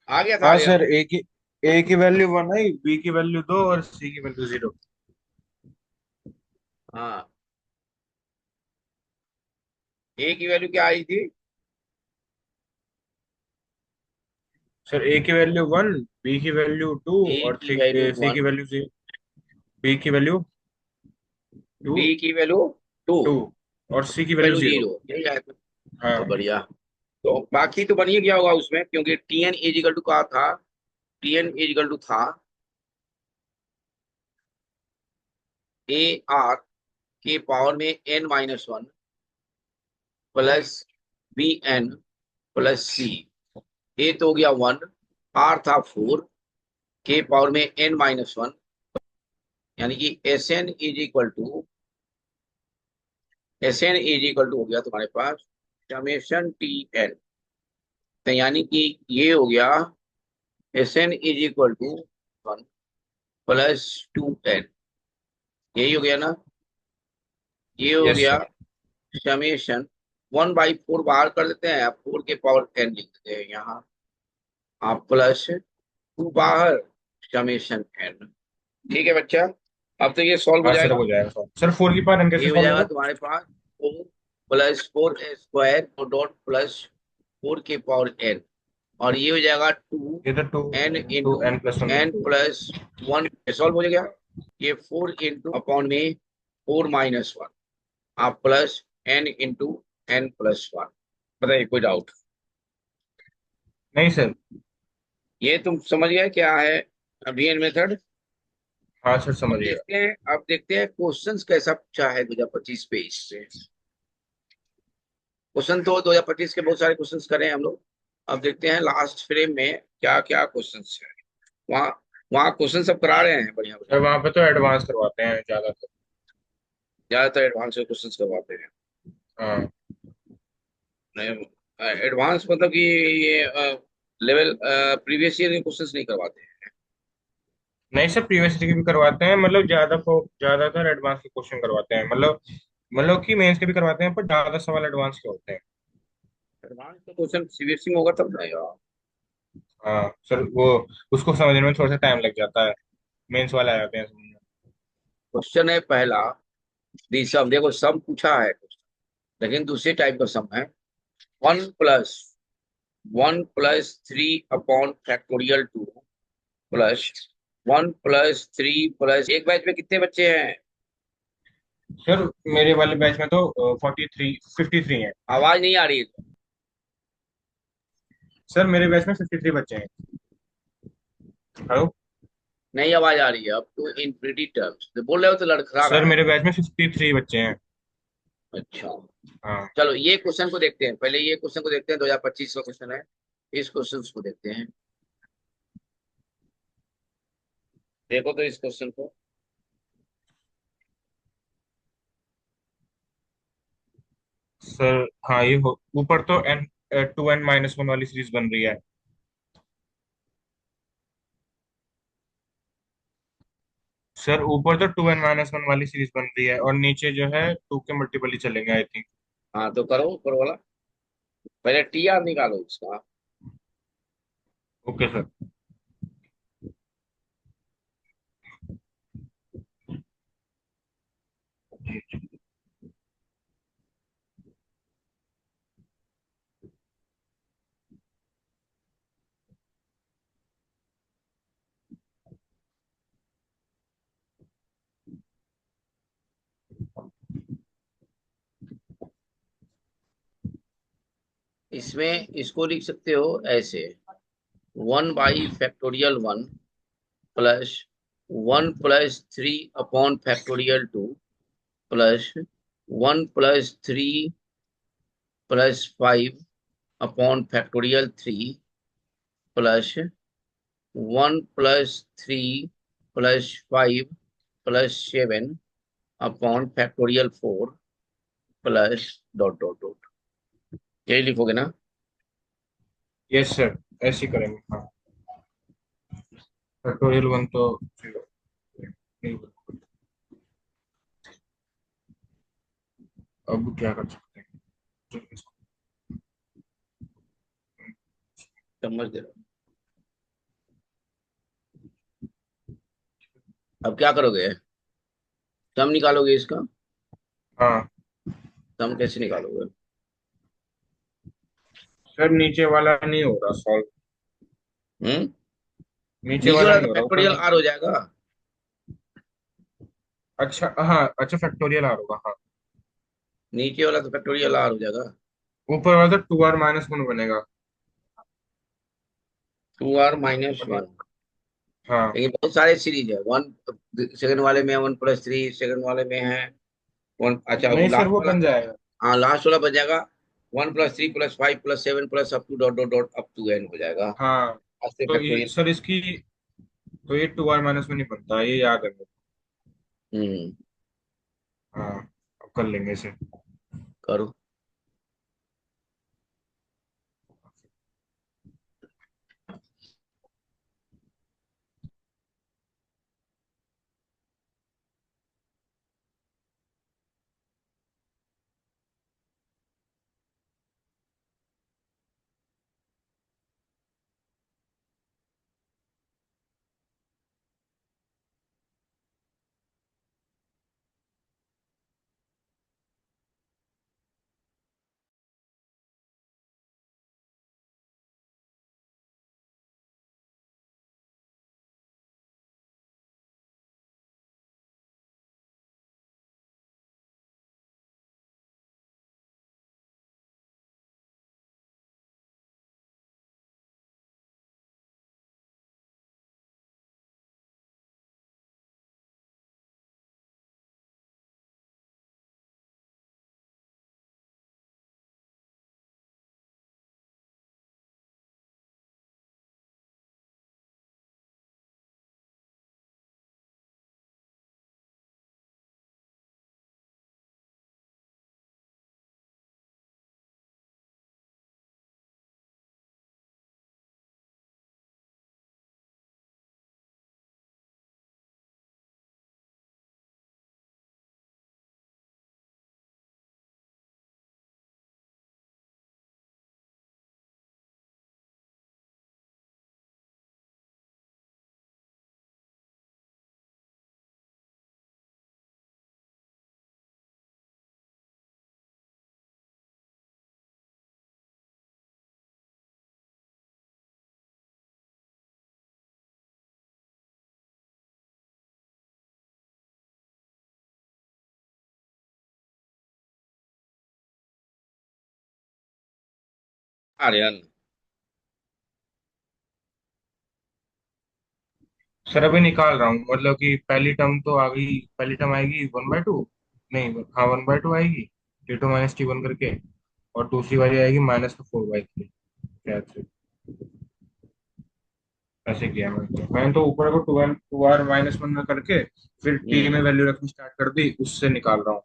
आ गया था हाँ आर्यन। सर, ए की वैल्यू 1 है, बी की वैल्यू 2 और सी की वैल्यू 0। हाँ, ए की वैल्यू क्या आई थी? सर ए की वैल्यू 1, बी की वैल्यू 2 ए और की वैल्यू सी की 1, वैल्यू 0, बी की वैल्यू 2, बी की वैल्यू 2 2 और सी की वैल्यू वैल्यू 0। 0, यही आया था। तो हाँ बढ़िया। तो बाकी तो बन ही गया होगा उसमें, क्योंकि टी एन इजिकल टू का था। टी एन इजिकल टू था ए आर के पावर में n-1 plus B N plus C. A तो हो गया 1, आर था 4, के पावर में n-1, यानी कि S N is equal to हो गया तुम्हारे पास समेशन टी एन। तो यानी कि ये हो गया S N is equal to 1 + 2n। यही हो गया ना? ये हो यस गया सर। समेशन 1/4 बाहर कर देते हैं, 4 के पावर n लिख देते हैं यहाँ, आप +2 बाहर समेशन n। ठीक है बच्चा, अब तो ये सॉल्व हो हाँ सर, जाएगा। हो जाएगा सर। सर 4 की पावर n ये कैसे हो सॉल्व जाएगा होगा? तुम्हारे पास 4 + 4 स्क्वायर और डॉट +4 के पावर n, और ये हो जाएगा टू ये तो two N two into n + 1 N × 2। Plus one solve हो गया। ये 4 × अपॉन में 4 - 1, आप प्लस n × n+1। बताइए, कोई डाउट? नहीं सर। ये तुम समझ गए क्या है अभिन्न मेथड? हाँ सर, अब समझ गया। देखते हैं, अब देखते हैं क्वेश्चंस कैसा पूछा है 2025 पे इससे। क्वेश्चन तो 2025 के बहुत सारे क्वेश्चंस करे हम लोग। अब देखते हैं लास्ट फ्रेम में क्या क्या क्वेश्चंस है। वहाँ वहाँ क्वेश्चन सब करा रहे हैं बढ़िया सर बढ़िया। वहाँ पे तो एडवांस करवाते हैं ज्यादातर। ज्यादातर एडवांस क्वेश्चंस करवाते हैं। हाँ। एडवांस मतलब कि ये लेवल प्रीवियस ईयर के क्वेश्चंस नहीं करवाते हैं। नहीं सर, प्रीवियस ईयर के भी करवाते हैं, मतलब ज्यादातर एडवांस के क्वेश्चन करवाते हैं, मतलब कि मेंस के भी करवाते हैं, पर ज्यादा सवाल एडवांस के होते हैं। एडवांस का क्वेश्चन सीबीएसई में होगा तब ना यार। हाँ सर, वो उसको समझने में थोड़ा सा टाइम लग जाता है, मेंस वाले आ जाते हैं समझ में। क्वेश्चन है पहला, दी सम, देखो सम पूछा है लेकिन दूसरे टाइप का सम है। 1 + 1 + 3 अपॉन फैक्टोरियल 2 +1 + 3 प्लस, एक बैच में कितने बच्चे हैं? सर मेरे वाले बैच में तो 53 है। आवाज नहीं आ रही है। सर मेरे बैच में 53 बच्चे हैं। हेलो। नहीं आवाज आ रही है अब तो, इन प्रीटी टर्म्स तो बोल रहे हो तो लड़खड़ा सर रहा है। मेरे बैच में 53 बच्चे हैं। अच्छा, हाँ चलो ये क्वेश्चन को देखते हैं, पहले ये क्वेश्चन को देखते हैं, 2025 का क्वेश्चन है। इस क्वेश्चन को देखते हैं। देखो तो इस क्वेश्चन को। सर। हाँ, ये हो ऊपर तो n 2n - 1 वाली सीरीज बन रही है। सर ऊपर तो 2n - 1 वाली सीरीज बन रही है और नीचे जो है 2 के मल्टीपल ही चलेंगे आई थिंक। हाँ तो करो ऊपर वाला, पहले टी आर निकालो इसका। Okay sir. इसमें इसको लिख सकते हो ऐसे, 1/फैक्टोरियल 1 +1 + 3 upon factorial 2 +1 + 3 upon factorial 3 +1 + 3 + 5 + 7 upon factorial 4 plus dot dot dot. यही लिखोगे ना? यस सर, ऐसे ही करेंगे हाँ। फैक्टोरियल 1 तो फिर नहीं होगा। अब क्या कर सकते हैं? समझ दे रहा हूँ। अब क्या करोगे? सम निकालोगे इसका? हाँ सम कैसे निकालोगे? सर, नीचे वाला नहीं हो रहा सॉल्व। हम्म। नीचे नीचे वाला वाला नहीं तो हो रहा, ऊपर फैक्टोरियल वाला। आर हो जाएगा। अच्छा हाँ, अच्छा फैक्टोरियल आ होगा हाँ। नीचे वाला तो फैक्टोरियल आर हो जाएगा। ऊपर वाला तो 2r-1 बनेगा। 2r-1। हाँ। लेकिन बहुत सारे सीरीज है। वन सेकंड वाले में 1+3, सेकंड वाले में है वन। अच्छा नहीं सर, लास्ट वो वाला। बन जाएगा। हाँ लास्ट वाला बन जाएगा। 1+3+5+7 plus up to dot dot dot up to N हो जाएगा। हाँ ऐसे तो ये फैक्टोरियल। सर इसकी, तो ये 2r-1 नहीं बनता, ये याद है मुझे। हम्म। हाँ, अब कर लेंगे इसे। करो। आर्यन। सर अभी निकाल रहा हूँ, मतलब कि पहली टर्म तो आ गई, पहली टर्म आएगी 1/2। नहीं हाँ, 1/2 आएगी, T2 - T1 करके। और दूसरी वाली आएगी -4/3। शायद से ऐसे किया मैंने तो ऊपर को 2r-1 में करके फिर टी हम्म। में वैल्यू रखनी स्टार्ट कर दी, उससे निकाल रहा हूँ।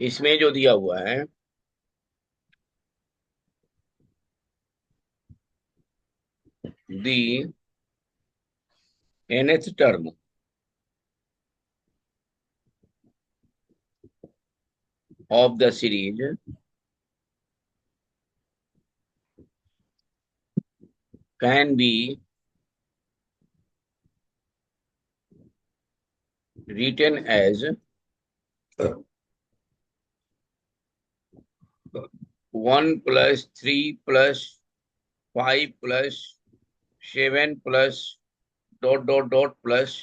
इसमें जो दिया हुआ है, दी nth term of the series can be written as 1+3+5+7 plus dot dot dot plus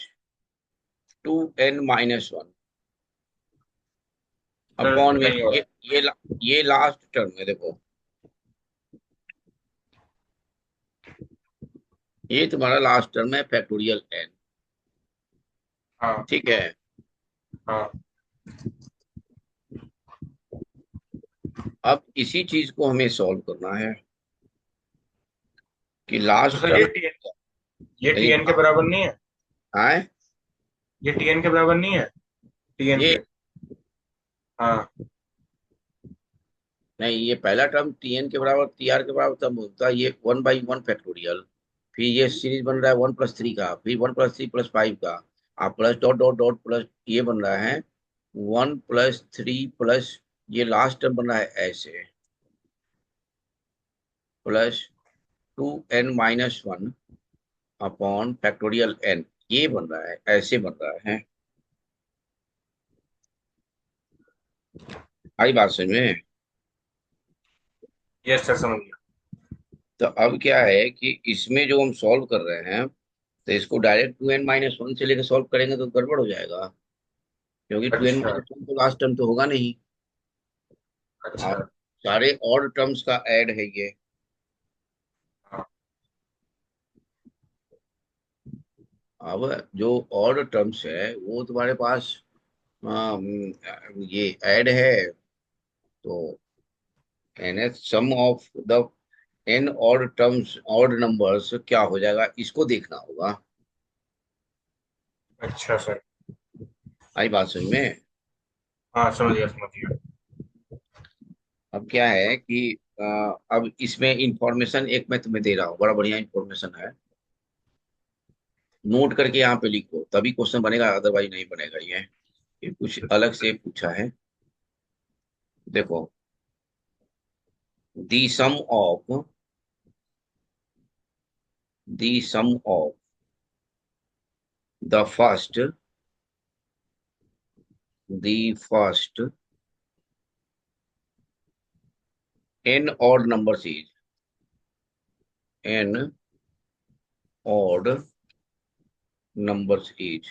2n-1 sir upon में नहीं हो रहा। ये लास्ट टर्म है देखो। ये तुम्हारा लास्ट टर्म है फैक्टोरियल एन। हाँ ठीक है। हाँ। अब इसी चीज को हमें सॉल्व करना है कि तो लास्ट सर टर्म ये टी एन के बराबर नहीं है? आए। ये टी एन के बराबर नहीं है? टी एन ये के। हाँ। नहीं, ये पहला टर्म टी एन के बराबर टी आर के बराबर तब होता है ये 1/1 फैक्टोरियल। फिर ये सीरीज बन रहा है 1+3 का, फिर 1+3+5 का। आप plus dot dot dot plus ये बन रहा है 1+3 प्लस ये लास्ट टर्म बन रहा है ऐसे +2n-1 अपॉन फैक्टोरियल एन। ये बन रहा है ऐसे बन रहा है। आई बात समझ में। यस सर, समझ गया। तो अब क्या है कि इसमें जो हम सॉल्व कर रहे हैं तो इसको डायरेक्ट 2n-1 से लेकर सॉल्व करेंगे तो गड़बड़ हो जाएगा, क्योंकि टू एन अच्छा माइनस वन तो लास्ट टर्म तो होगा नहीं। अच्छा। और सारे ऑड टर्म्स का ऐड है ये। हाँ अब जो ऑड टर्म्स है वो तुम्हारे पास ये ऐड है, तो N H sum of the N odd terms odd numbers क्या हो जाएगा इसको देखना होगा। अच्छा सर। आई बात समझ में। हाँ समझ गया समझ गया। अब क्या है कि अब इसमें इंफॉर्मेशन एक मैं तुम्हें दे रहा हूँ, बड़ा बढ़िया इंफॉर्मेशन है। नोट करके यहाँ पे लिखो तभी क्वेश्चन बनेगा, अदरवाइज नहीं बनेगा। ये कुछ अलग से पूछा है। देखो, the sum of the first n odd numbers is n odd numbers is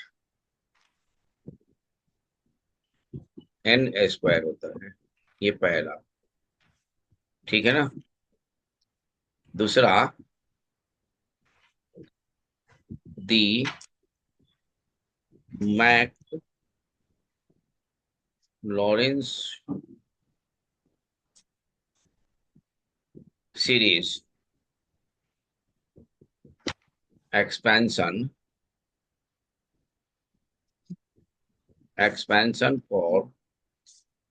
n square होता है। ये पहला, ठीक है ना। दूसरा, the Maclaurin series expansion for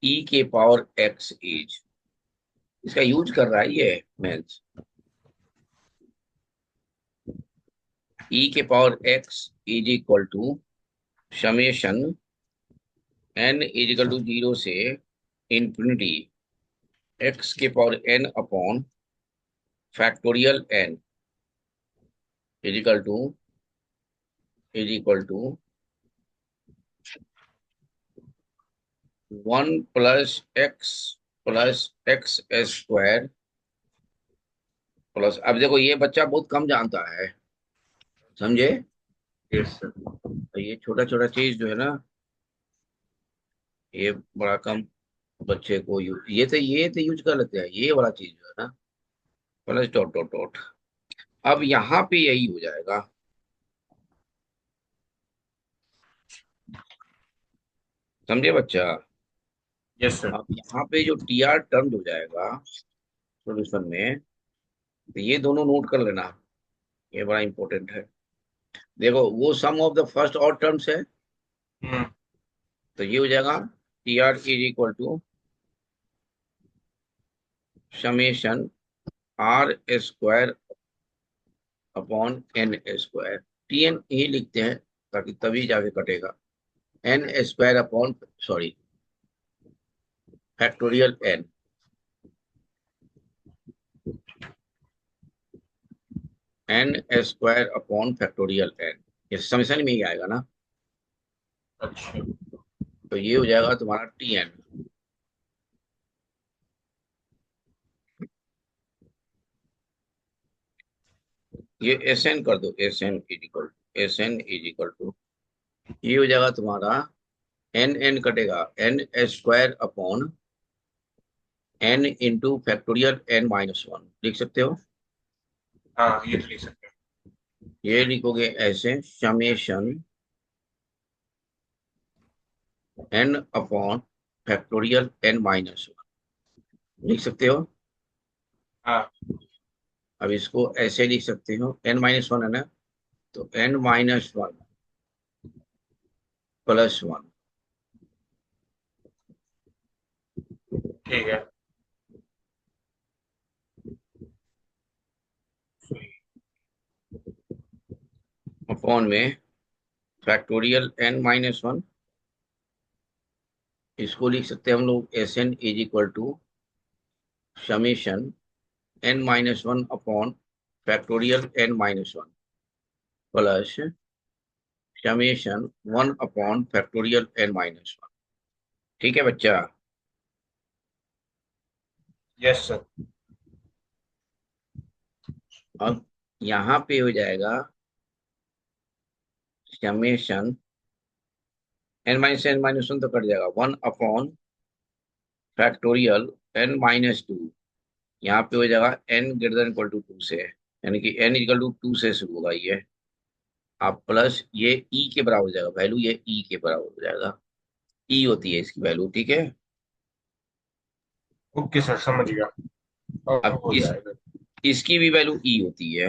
e के पावर x इज, इसका यूज कर रहा है ये मेंस। e के power x is equal to summation n is equal to 0 से इंफिनिटी x के power n upon factorial n is equal to 1 + x + x² plus, अब देखो ये बच्चा बहुत कम जानता है, समझे। Yes sir. तो ये छोटा छोटा चीज जो है ना, ये बड़ा कम बच्चे को ये तो यूज कर लेते हैं, ये वाला चीज जो है ना, प्लस डॉट डॉट डॉट। अब यहाँ पे यही हो जाएगा, समझे बच्चा। Yes sir. अब यहाँ पे जो टी आर टर्म हो जाएगा सॉल्यूशन में, तो ये दोनों नोट कर लेना, ये बड़ा इंपॉर्टेंट है। देखो वो sum of the first odd terms है, हम्म। तो ये हो जाएगा T R is equal to summation R square upon N square. T N ही लिखते हैं ताकि तभी जाके कटेगा। N square upon, sorry, factorial N. N square upon factorial N, ये समेशन में ही आएगा ना। अच्छा तो ये हो जाएगा तुम्हारा टी एन। ये एस एन कर दो, S N is equal to ये हो जाएगा तुम्हारा एन एन कटेगा N square upon N into factorial n-1 लिख सकते हो। हाँ, ये तो लिख सकते हैं। ये लिखोगे ऐसे, summation n upon factorial n-1 लिख सकते हो। हाँ। अब इसको ऐसे लिख सकते हो, n-1 है ना, तो n-1 प्लस 1। ठीक है। अपॉन में फैक्टोरियल n-1, इसको लिख सकते हैं हम लोग S N is equal to summation n-1 upon factorial n-1 plus summation 1 upon factorial n-1। ठीक है बच्चा। Yes sir. अब यहाँ पे हो जाएगा समेशन n-1 तो कट जाएगा, 1 अपॉन फैक्टोरियल n-2, यहाँ पे हो जाएगा n greater than equal to 2 से, यानी कि n इक्वल टू 2 से शुरू होगा ये। आप प्लस ये e के बराबर हो जाएगा, वैल्यू ये e के बराबर हो जाएगा। ई होती है इसकी वैल्यू, ठीक है। ओके सर, समझ गया। अब अब हो इस जाएगा। इसकी भी वैल्यू ई होती है।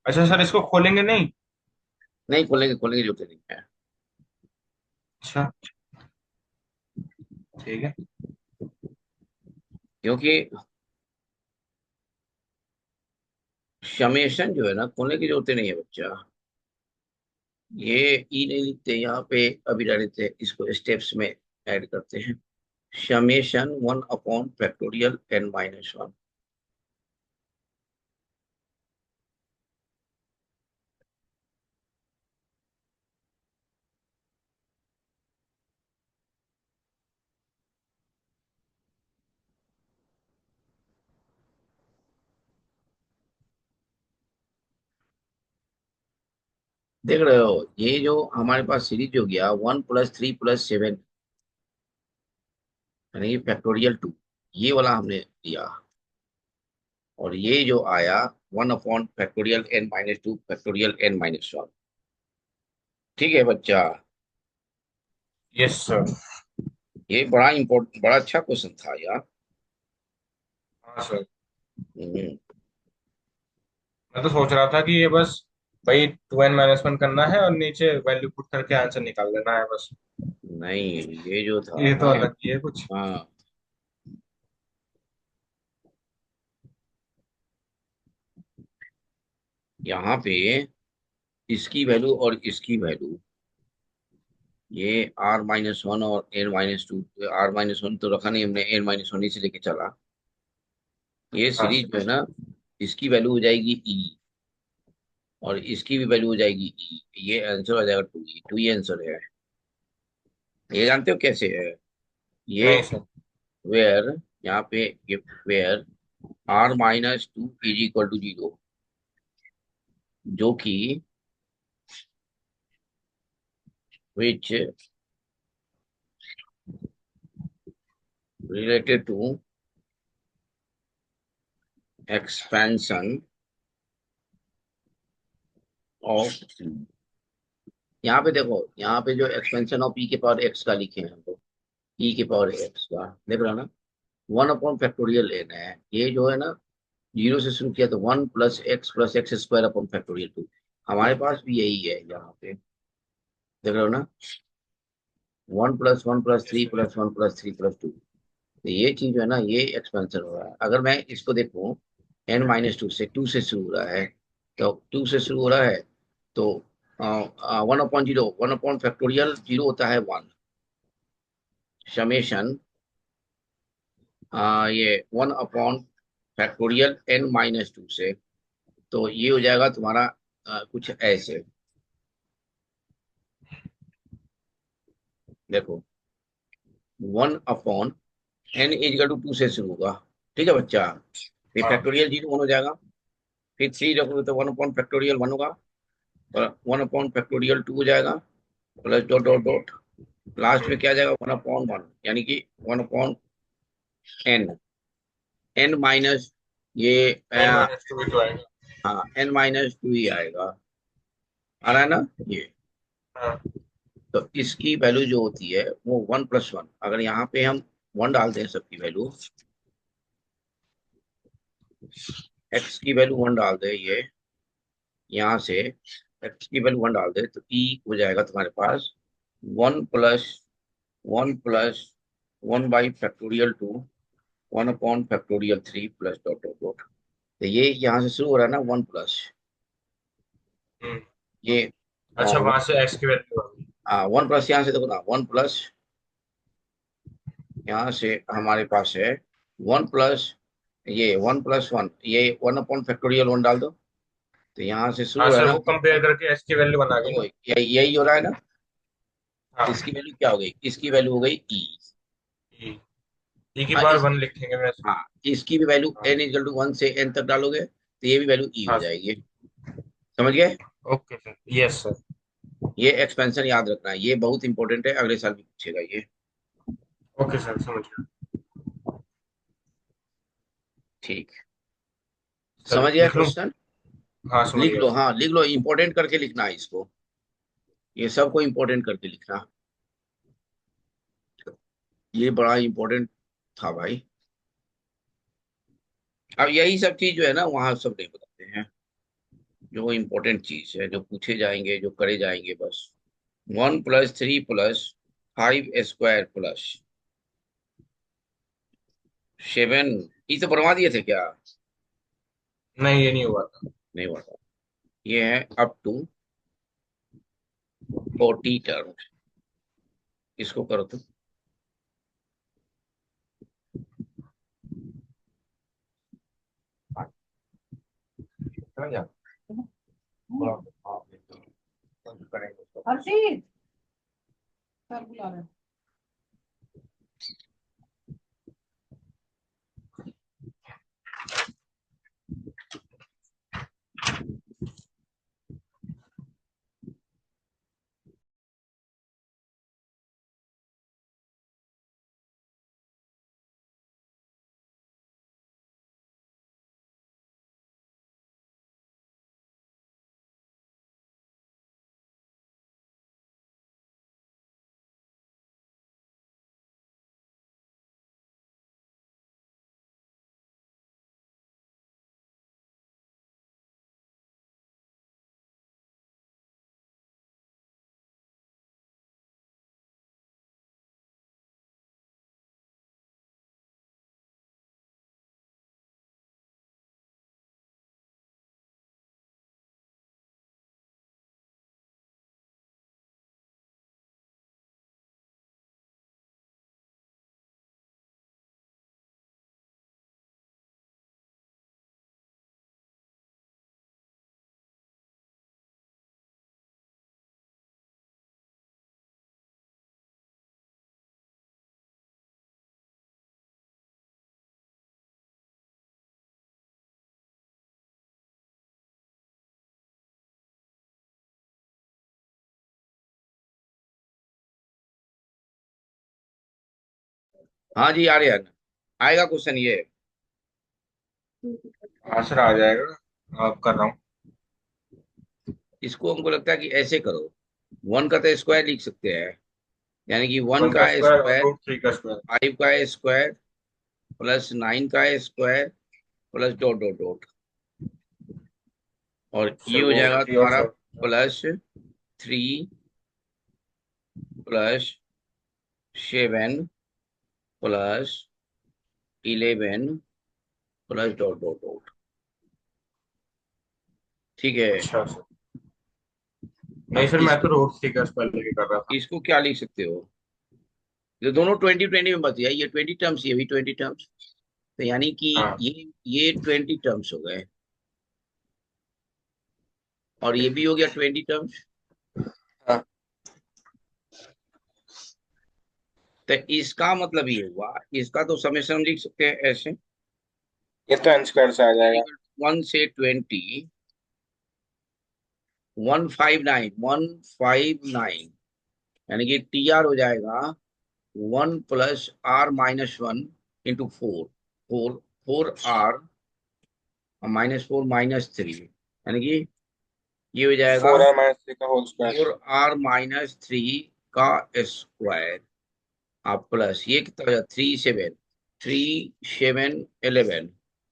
अच्छा सर, इसको खोलेंगे नहीं? नहीं खोलेंगे, खोलेंगे जरूरत नहीं है, अच्छा। ठीक है। क्योंकि समेशन जो है ना, खोलने की जरूरत नहीं है बच्चा। ये ई नहीं लिखते यहाँ पे, अभी डाल देते हैं, इसको स्टेप्स में ऐड करते हैं। Summation 1 upon factorial n-1। देख रहे हो, ये जो हमारे पास सीरीज हो गया 1+3+7, यानी कि फैक्टोरियल 2, ये वाला हमने लिया। और ये जो आया 1 upon factorial n-2 factorial n-1। ठीक है बच्चा। Yes sir. ये बड़ा इम्पोर्टेंट, बड़ा अच्छा क्वेश्चन था यार। हाँ सर। हम्म, मैं तो सोच रहा था कि ये बस भाई 2n-1 करना है और नीचे वैल्यू पुट करके आंसर निकाल देना है बस। नहीं, ये जो था ये तो ना, अलग ही है कुछ। हाँ, यहाँ पे इसकी वैल्यू और इसकी वैल्यू, ये r-1 और n-2, r-1 तो रखा नहीं हमने, n-1 ही से लेके चला। ये हाँ सीरीज सर। जो है ना, इसकी वैल्यू हो जाएगी e, और इसकी भी वैल्यू हो जाएगी e। ये आंसर हो जाएगा 2e, 2 आंसर है। ये जानते हो कैसे है ये? नहीं सर। वेयर, यहाँ पे ये where r-2 is equal to 0, जो कि which related to expansion of, यहाँ पे देखो, यहाँ पे जो एक्सपेंशन ऑफ ई के पावर एक्स का लिखे हैं हम लोग, ई के पावर एक्स का, देख रहे हो ना, 1 अपॉन फैक्टोरियल लेना है। ये जो है ना, 0 से शुरू किया तो 1+x+x² अपॉन फैक्टोरियल 2, हमारे पास भी यही है यहाँ पे, देख रहे हो ना, 1+1+3+1+3+2। तो ये चीज है ना, ये एक्सपेंशन हो रहा है। अगर मैं इसको देखूं, n-2 से, 2 से शुरू हो रहा है, तो 2 से शुरू हो रहा है, तो 1/0, 1 अपॉन फैक्टोरियल 0 होता है 1, समेशन ये 1 अपॉन फैक्टोरियल n-2 से, तो ये हो जाएगा तुम्हारा कुछ ऐसे, देखो, 1 अपॉन n=2 से शुरू होगा, ठीक है बच्चा। फिर हाँ। फैक्टोरियल 0 हो जाएगा, फिर 3 रखोगे तो 1 अपॉन फैक्टोरियल 1 होगा, और 1 अपॉन फैक्टोरियल 2 हो जाएगा, plus dot dot dot, last में क्या आ जाएगा, 1/1, यानी कि 1/n, n-2 ये एन माइनस टू भी तो आएगा। हाँ n-2 ही आएगा, आ रहा है ना ये। हाँ। तो इसकी वैल्यू जो होती है वो 1+1, अगर यहाँ पे हम 1 डालते हैं सबकी वैल्यू, x की वैल्यू 1 डाल दे, ये यहाँ से x की वैल्यू 1 डाल दे, तो e हो जाएगा तुम्हारे पास 1+1+1/(2), 1/(3) प्लस डॉट डॉट डॉट। तो ये यहाँ से शुरू हो रहा है ना 1 प्लस हम्म। ये अच्छा, वहां से एक्स की वैल्यू आ गई। 1+, यहाँ से देखो ना 1+, यहाँ से हमारे पास है 1+, ये 1+1, ये 1/(1) डाल दो, तो यहाँ से शुरू हाँ हो रहा है सर, ना वो कंपेयर करके एक्स की वैल्यू बना गई तो ना। यही हो रहा है ना। तो हाँ। इसकी वैल्यू क्या हो गई, इसकी वैल्यू हो गई ई। ई। ई की हाँ पावर इस 1 लिखेंगे वैसे। हाँ इसकी भी वैल्यू हाँ। n=1 से n तक डालोगे तो ये भी वैल्यू ई हो हाँ सर। जाएगी। समझ गए। Okay sir, yes sir. ये एक्सपेंशन याद रखना है, ये बहुत इंपॉर्टेंट है, अगले साल भी पूछेगा ये। ओके सर, समझ गया। ठीक, सर समझ गया लिख लूँ? क्वेश्चन। हाँ समझ लिख गया लो, सर। हाँ लिख लो, इंपॉर्टेंट करके लिखना है इसको, ये सबको इंपॉर्टेंट करके लिखना, ये बड़ा इंपॉर्टेंट था भाई। अब यही सब चीज जो है ना वहां सब नहीं बताते हैं, जो इम्पोर्टेंट चीज है, जो पूछे जाएंगे, जो करे जाएंगे बस। 1+3+5² प्लस 7, ये तो बनवा दिए थे क्या। नहीं, ये नहीं हुआ था। नहीं बता, ये है अप टू 40 टर्म, इसको करो तो। समझ गया? थोड़ा, हाँ, करेंगे उसको। हर्षित सर बुला रहे हैं। हाँ जी आर्यन, आएगा क्वेश्चन ये। हाँ सर, आ जाएगा, अब कर रहा हूँ। इसको हमको लगता है कि ऐसे करो, 1 का तो स्क्वायर लिख सकते हैं, यानी कि 1 वन का का स्क्वायर और स्क्वायर, रूट थ्री का स्क्वायर। 5 का स्क्वायर प्लस 9 का square plus dot dot dot, और ये सर हो वो जाएगा 3 और तुम्हारा 7। +3+7 +11 प्लस डॉट डॉट डॉट। ठीक है। अच्छा सर। नहीं अब सर, मैं तो रूट थ्री का स्क्वायर लेके कर रहा था। इसको क्या लिख सकते हो, ये दोनों 20 20 में बच गया, ये 20 टर्म्स, ये भी 20 टर्म्स, तो यानी कि हाँ। ये 20 टर्म्स हो गए, और ये भी हो गया 20 टर्म्स। हाँ। तो इसका मतलब ये हुआ, इसका तो समेशन लिख सकते हैं ऐसे, ये तो एन स्क्वायर से आ यानी जाएगा। 1 से 20, 159 यानी कि TR हो जाएगा 1+R-1 इंटू 4, 4R -4 -3 यानी कि ये हो जाएगा 4r - 3 का होल स्क्वायर। 4r-3 का स्क्वायर आप प्लस ये कितना हो जाएगा 3 7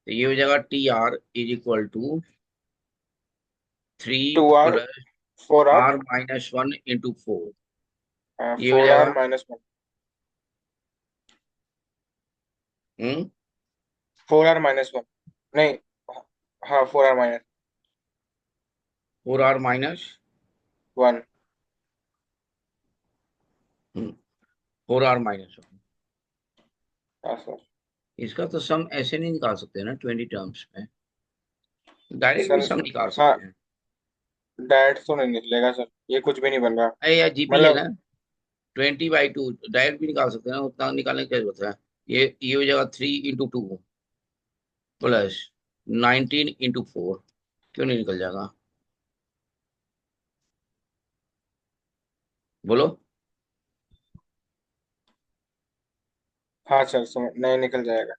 तो ये हो जाएगा TR = 3 2r plus 4r R-1 × 4 ये हो 4r जाएगा। - 1 हम्म 4r - 1 नहीं, हाँ 4r - 4R-1 4R-1 हाँ सर। इसका तो सम ऐसे नहीं निकाल सकते ना 20 टर्म्स में, डायरेक्ट भी सर सम निकाल हाँ, सकते हैं। डायरेक्ट तो नहीं निकलेगा सर, ये कुछ भी नहीं बन रहा। अरे यार जीपी है ना, मतलब 20/2 डायरेक्ट भी निकाल सकते हैं ना, उतना निकालने की क्या जरूरत है। ये हो जाएगा 3 × 2 प्लस 19 × 4 क्यों नहीं निकल जाएगा बोलो। हाँ सर, समझ नहीं निकल जाएगा।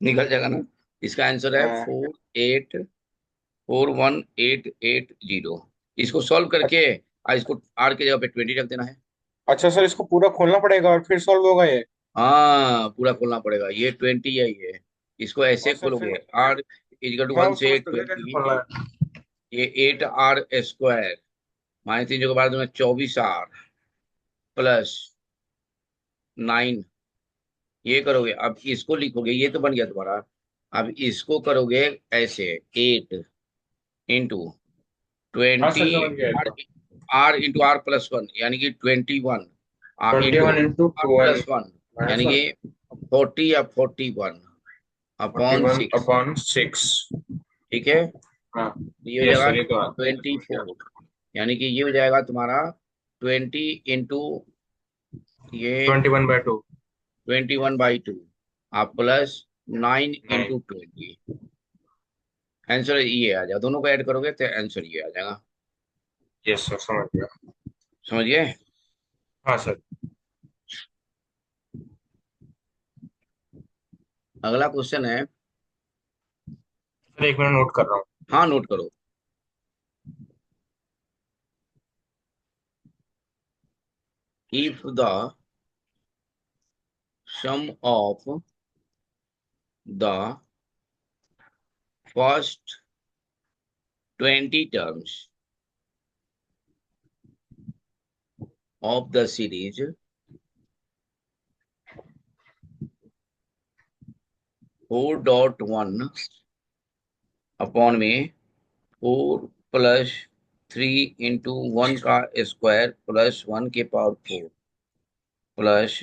निकल जाएगा ना। इसका आंसर है हाँ 484180। इसको सॉल्व करके इसको आर की जगह पे 20 रख देना है। अच्छा सर, इसको पूरा खोलना पड़ेगा और फिर सॉल्व होगा ये? हाँ पूरा खोलना पड़ेगा, ये 20 है ये। इसको ऐसे और सर खोलोगे फिर हाँ, 1 वो से समझ तो गया कैसे 20, खोलना है। ये 8R² -3 के बाद में 24R प्लस 9 ये करोगे। अब इसको लिखोगे, ये तो बन गया तुम्हारा। अब इसको करोगे ऐसे 8 × हाँ 20 सर, समझ गया आर इसको। R × R+1 यानी कि 21 इंटू 21 × 2 R+1 यानी -1 कि 40 या 41 अपॉन 41 सिक्स अपॉन 6। ठीक है। हाँ। ये हो यस जाएगा सर, ये तो ये तो समझ गया। 24 यानी कि ये हो जाएगा तुम्हारा 20 इंटू ये 21/2। 21/2 आप प्लस 9 नहीं। × 20 आंसर ये आ जाएगा। दोनों को ऐड करोगे तो आंसर ये आ जाएगा। यस सर, समझ गया। समझ गए। हाँ सर। अगला क्वेश्चन है। सर 1 मिनट नोट कर रहा हूँ। हाँ नोट करो। If the sum of the first 20 terms of the series 4.1 upon में 4 + 3 × 1 का स्क्वायर प्लस 1 के पावर 4 प्लस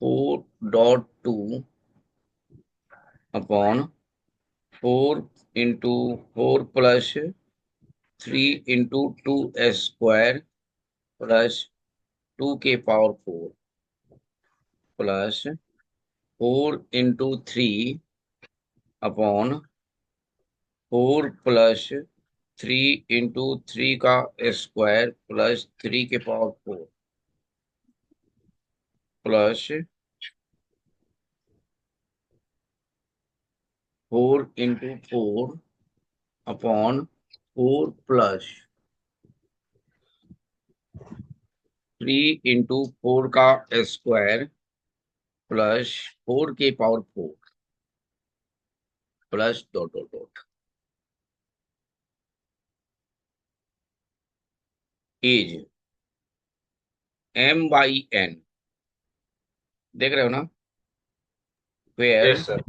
4.2 अपॉन 4 × 4 + 3 × 2 प्लस 2 के पावर 4 प्लस 4 × 3 अपॉन 4 + 3 × 3 का स्क्वायर प्लस 3 के पावर 4 प्लस 4 × 4 अपॉन 4 + 3 × 4 का स्क्वायर प्लस 4 के power 4 plus dot dot dot is M/N देख रहे हो ना, where yes sir.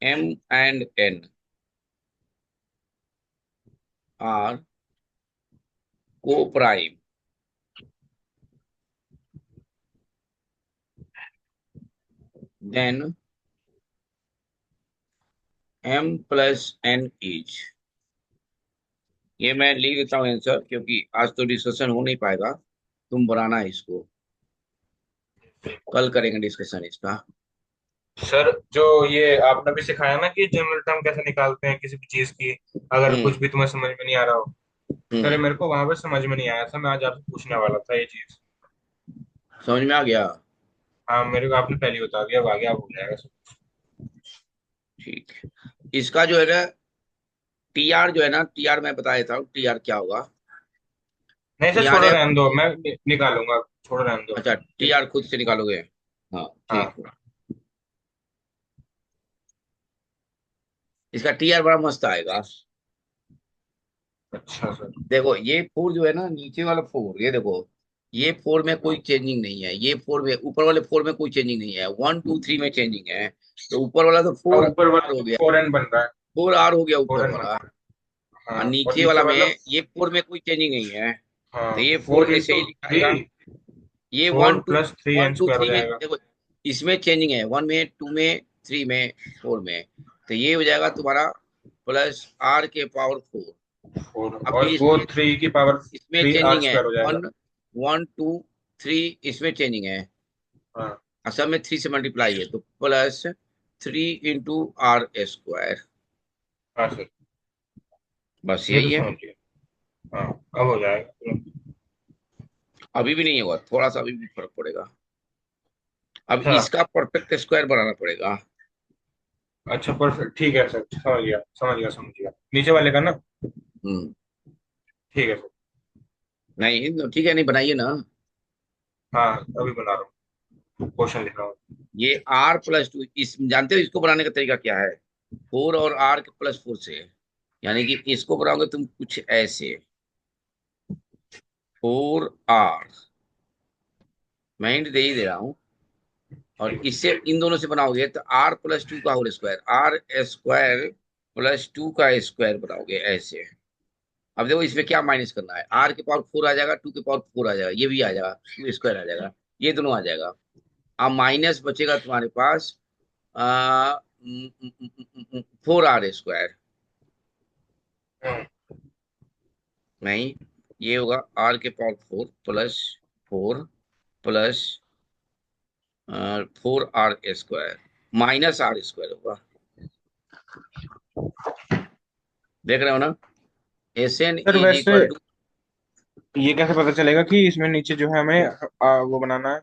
M and N are coprime then M+N is. ये मैं लिख देता हूँ आंसर, क्योंकि आज तो डिस्कशन हो नहीं पाएगा। तुम बनाना है इसको, कल करेंगे डिस्कशन इसका। सर जो ये आपने भी सिखाया ना कि जनरल टर्म कैसे निकालते हैं किसी भी चीज की, अगर हम्म कुछ भी तुम्हें समझ में नहीं आ रहा हो। सर ये हम्म मेरे को वहां पे समझ में नहीं आया था, मैं आज आपसे पूछने वाला था ये चीज। समझ में आ गया। हाँ, मेरे को आपने पहले ही बता दिया, अब आगे आप हो जाएगा सब। ठीक है। इसका जो है ना टी आर जो है ना, टी आर मैं बता देता हूँ टी आर क्या होगा। नहीं सर, टी आर छोड़ो है, रहने दो, मैं निकालूंगा, छोड़ो रहने दो। अच्छा टी आर खुद से निकालोगे? हाँ ठीक हाँ। है। इसका टी आर बड़ा मस्त आएगा। अच्छा सर। देखो ये फोर जो है ना, नीचे वाला फोर, ये देखो, ये फोर में कोई चेंजिंग नहीं है, ये फोर में, ऊपर वाले फोर में कोई चेंजिंग नहीं है, 1 2 3 में चेंजिंग है। तो ऊपर वाला तो हाँ, फोर ऊपर आर वाला हो तो गया, 4n बन रहा है। फोर आर हो गया ऊपर 4n बन वाला। रहा है, और हाँ, और नीचे नीचे वाला में वाला। ये फोर में कोई चेंजिंग नहीं है। तो हाँ, ये फोर फोर ऐसे ही इंटू थ्री लिखाएगा। ये four plus three one N two square हो थ्री में जाएगा। देखो, इसमें चेंजिंग है, 1 में, 2 में, 3 में, 4 में। तो ये हो जाएगा तुम्हारा प्लस आर के पावर 4। फोर, अभी और वो इसमें 3 की पावर इसमें 3 r चेंजिंग है, स्क्वायर हो जाएगा। 1 1 2 3, इसमें चेंजिंग है। हाँ। असल में 3 से मल्टीप्लाई है, तो प्लस 3 × r²। हाँ सर, बस ये तो यही है। समझ लिया। हाँ, अब हो जाएगा तुरंत। अभी भी नहीं होगा, थोड़ा सा अभी भी फर्क पड़ेगा। अब अच्छा। इसका परफेक्ट स्क्वायर बनाना पड़ेगा। अच्छा, परफेक्ट, ठीक है सर, समझ गया समझ गया समझ गया, नीचे वाले का ना। हम्म। ठीक है सर। नहीं तो ठीक है, नहीं बनाइए ना। हाँ, अभी बना रहा हूँ, क्वेश्चन लिख रहा हूँ। ये r+2, इस जानते हो इसको बनाने का तरीका क्या है? 4 और r के +4 से। यानी कि इसको बनाओगे तुम कुछ ऐसे, 4r, मैं हिंट दे ही दे रहा हूँ। और ठीक इससे इन दोनों से बनाओगे तो r+2 का होल स्क्वायर, r² + 2 का स्क्वायर बनाओगे ऐसे। अब देखो इसमें क्या माइनस करना है, r के पावर 4 आ जाएगा, 2 के पावर 4 आ जाएगा, ये भी आ जाएगा, 2 स्क्वायर आ जाएगा, ये दोनों आ जाएगा। अब माइनस बचेगा तुम्हारे पास 4r²। है। नहीं, ये होगा r के पावर 4 + 4 + 4r² -r² होगा। देख रहे हो ना? SN सर इज वैसे इक्वल टू, ये कैसे पता चलेगा कि इसमें नीचे जो है हमें वो बनाना है?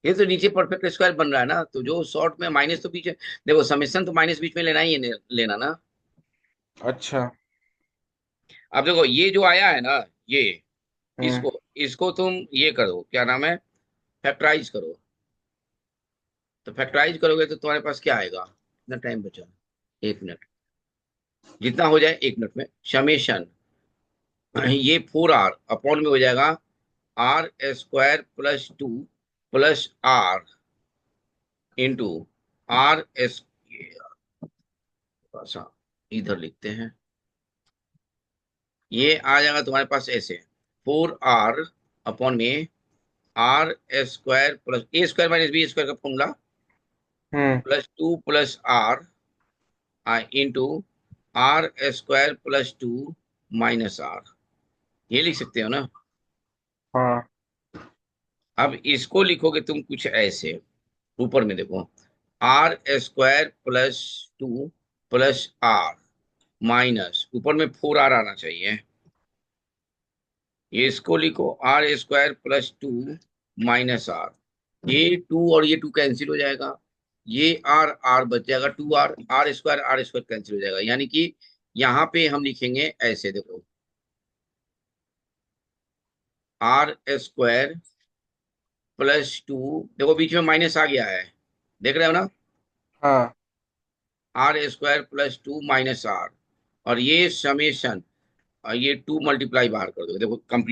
ये तो नीचे परफेक्ट स्क्वायर बन रहा है ना, तो जो शॉर्ट में माइनस तो पीछे, देखो समेशन तो माइनस बीच में लेना ही है, लेना ना। अच्छा। अब देखो ये जो आया है ना, ये, हम्म। इसको इसको तुम ये करो, क्या नाम है, फैक्टराइज करो। तो फैक्टराइज करोगे तो तुम्हारे पास क्या आएगा? कितना टाइम बचा? 1 मिनट, जितना हो जाए 1 मिनट में। समेशन, ये 4r अपॉन में हो जाएगा r² + 2 + r into r S, सा इधर लिखते हैं, ये आ जाएगा तुम्हारे पास ऐसे, 4r अपॉन में r² + a² - b² का फॉर्मूला, हम्म। +2 + r इंटू r² + 2 -r। ये लिख सकते हो ना? हाँ। अब इसको लिखोगे तुम कुछ ऐसे, ऊपर में देखो, r² + 2 + r माइनस, ऊपर में 4r आना चाहिए, ये इसको लिखो r² + 2 -r। ये 2 और ये 2 कैंसिल हो जाएगा, ये r r बच जाएगा, 2r, r² कैंसिल हो जाएगा। यानी कि यहाँ पे हम लिखेंगे ऐसे, देखो, r² + 2, देखो बीच में माइनस आ गया है, देख रहे हो ना? हाँ। r² + 2 -r, और ये समेशन, ये 2 मल्टीप्लाई बाहर कर दो, देखो कंप्लीट।